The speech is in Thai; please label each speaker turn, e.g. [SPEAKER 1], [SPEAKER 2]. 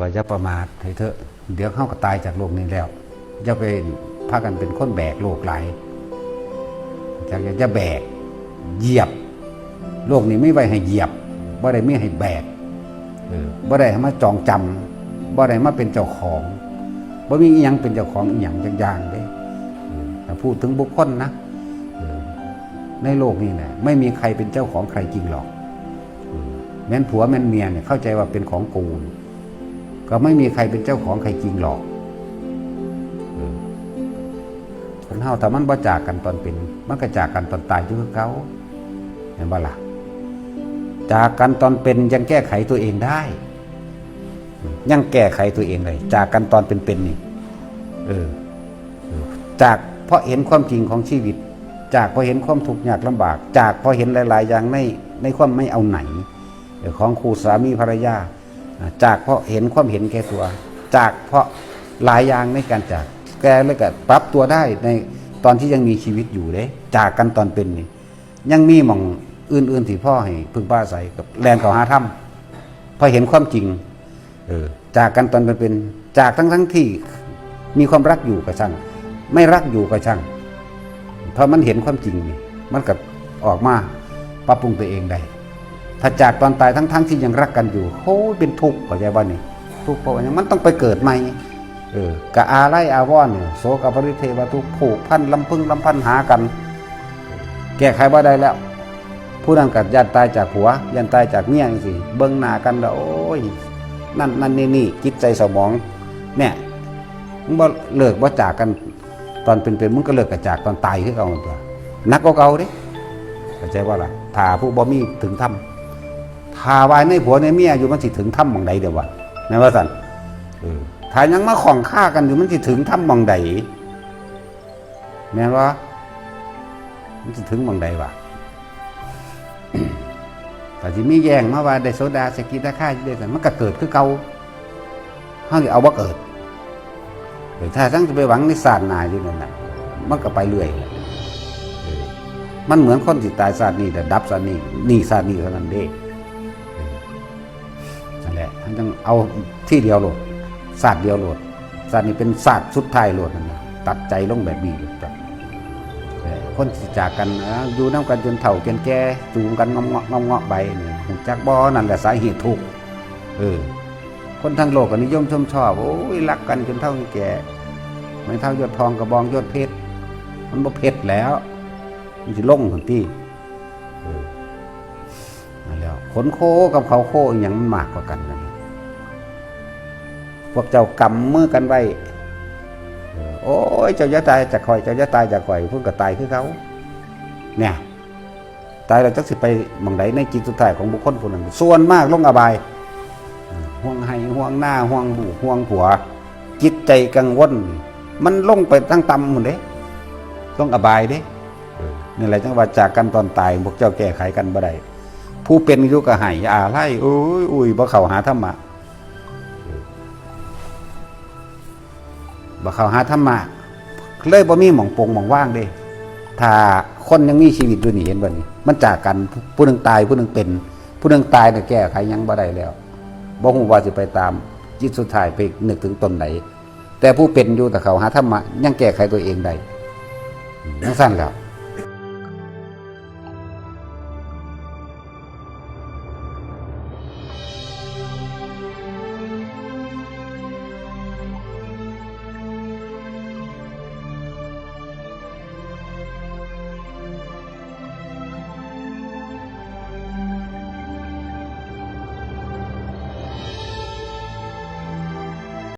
[SPEAKER 1] ว่าอย่าประมาทให้เถอะเดี๋ยวเข้าก็ตายจากโลกนี้แล้วอย่าไปพากันเป็นคนแบกโลกหลายจะแบกเหยียบโลกนี้ไม่ไว้ให้เหยียบบ่ได้ไม่ให้แบกบ่ได้ให้มาจองจำบ่ได้มาเป็นเจ้าของบ่มีอีหยังเป็นเจ้าของอีหยังจังอย่างเด้แต่พูดถึงบุคคลนะในโลกนี้เนี่ยไม่มีใครเป็นเจ้าของใครจริงหรอกแม่นผัวแม่นเมียเนี่ยเข้าใจว่าเป็นของกูก็ไม่มีใครเป็นเจ้าของใครจริงหรอกคนเฮาแต่มันบ่จากกันตอนเป็นมันก็จากกันตอนตายอยู่คือเก่าเห็นบ่ล่ะจากกันตอนเป็นยังแก้ไขตัวเองได้ยังแก้ไขตัวเองเลยจากกันตอนเป็นนี่จากเพราะเห็นความจริงของชีวิตจากเพราะเห็นความทุกข์ยากลำบากจากเพราะเห็นหลายๆอย่างในความไม่เอาไหนของคู่สามีภรรยาจากเพราะเห็นความเห็นแก่ตัวจากเพราะหลายอย่างในการจากแกเลยก็ปรับตัวได้ในตอนที่ยังมีชีวิตอยู่เด้จากกันตอนเป็นนี่ยังมีหม่องอื่นๆที่พ่อให้พึ่งพาอาศัยกับแรงเขาหาถ้ำพอเห็นความจริงจากกันตอนเป็นจากทั้งที่มีความรักอยู่ก็ช่างไม่รักอยู่ก็ช่างเพราะมันเห็นความจริงนี่มันก็ออกมาปรับปรุงตัวเองได้ถ้าจากตอนตายทั้งที่ยังรักกันอยู่โอ้เป็นทุกข์เข้าใจบ่นี่ทุกข์เพราะว่ามันต้องไปเกิดใหม่กะอาไลอาวรเนี่ยโสกปริเทวทุกข์ผูกพันลำพึงลำพันหากันแก้ไขบ่ได้แล้วผู้นั้นกัดยันตายจากผัวยันตายจากเมียจังซี่เบิ่งหน้ากันแล้วโอ้ยนั่นนี่จิตใจสมองเนี่ยมึงบ่เลิกบ่จากกันตอนเป็นมึงก็เลิกกับจากตอนตายคือเก่าตัวนักกว่าเก่าเด้เข้าใจว่าล่ะถ้าผู้บ่มีถึงธรรมถ้าวายในผัวในเมียอยู่มันสิถึงธรรมหม่องใดเด้อวะแม่นว่าซั่นถ้ายังมาของฆ่ากันอยู่มันสิถึงธรรมหม่องใดแม่นว่ามันสิถึงหม่องใดวะแต่ที่มีแย่งมาว่าได้โซดาสกิทาค่าอยู่ด้วยกันมันก็เกิดคือเก่าเฮาสิเอาบ่เกิดถ้าทั้งจะไปหวังในศาสตร์หน้าอยู่นั่นน่ะมันก็ไปเรื่อยมันเหมือนคนที่ตายศาสตร์นี้แต่ดับศาสตร์นี้ศาสตร์นี้เท่านั้นเด้นั่นแหละท่านต้องเอาที่เดียวโหลดศาสตร์เดียวโหลดศาสตร์นี้เป็นศาสตร์สุดท้ายโหลดนั่นแหละตัดใจลงแบบนี้ครับคนที่จากกันอยู่น้ำกันจนเฒ่าจนแก่จูงกันงอไปนี่จักบ่นั่นแหละสาเหตุทุกข์คนทั้งโลกก็นิยมชอบโอ้ยรักกันจนเท่าแก่ไม่เท่ายอดทองกระบองยอดเพชรมันบ่เพชรแล้วมันสิลงทันทีนั่นแล้วขนโคกับเขาโคอย่างมันมากกว่ากันนั่นพวกเจ้ากำมือกันไว้โอ้ยเจ้าจะตายจากข่อยเจ้าจะตายจากข่อยเพิ่งก็ตายคือเขาเนี่ยตายแล้วจักสิไปหม่องใดในจิตสุดท้ายของบุคคลคนนั้นส่วนมากลงอบายห่วงให้ห่วงหน้าห่วงลูกห่วงผัวจิตใจกังวลมันลงไปทั้งต่ำหมดเด้ต้องอบายเด้นี่แหละจังว่าจากกันตอนตายพวกเจ้าแก้ไขกันบ่ได้ผู้เป็นอยู่ก็ให้ไล่อุ้ยบ่เข้าหาธรรมะบ่เข้าหาธรรมะเลยบ่มีหม่องโปร่งหม่องว่างเด้ถ้าคนยังมีชีวิตอยู่นี่เห็นบ่นี่มันจากกันผู้นึงตายผู้นึงเป็นผู้นึงตายน่ะแก้ไขยังบ่ได้แล้วบ่ฮู้ว่าสิไปตามจิตสุดท้ายไปนึกถึงตนไหนแต่ผู้เป็นอยู่แต่เขาหาธรรมะยังแก้ไขตัวเองได้จังซั่นแล้ว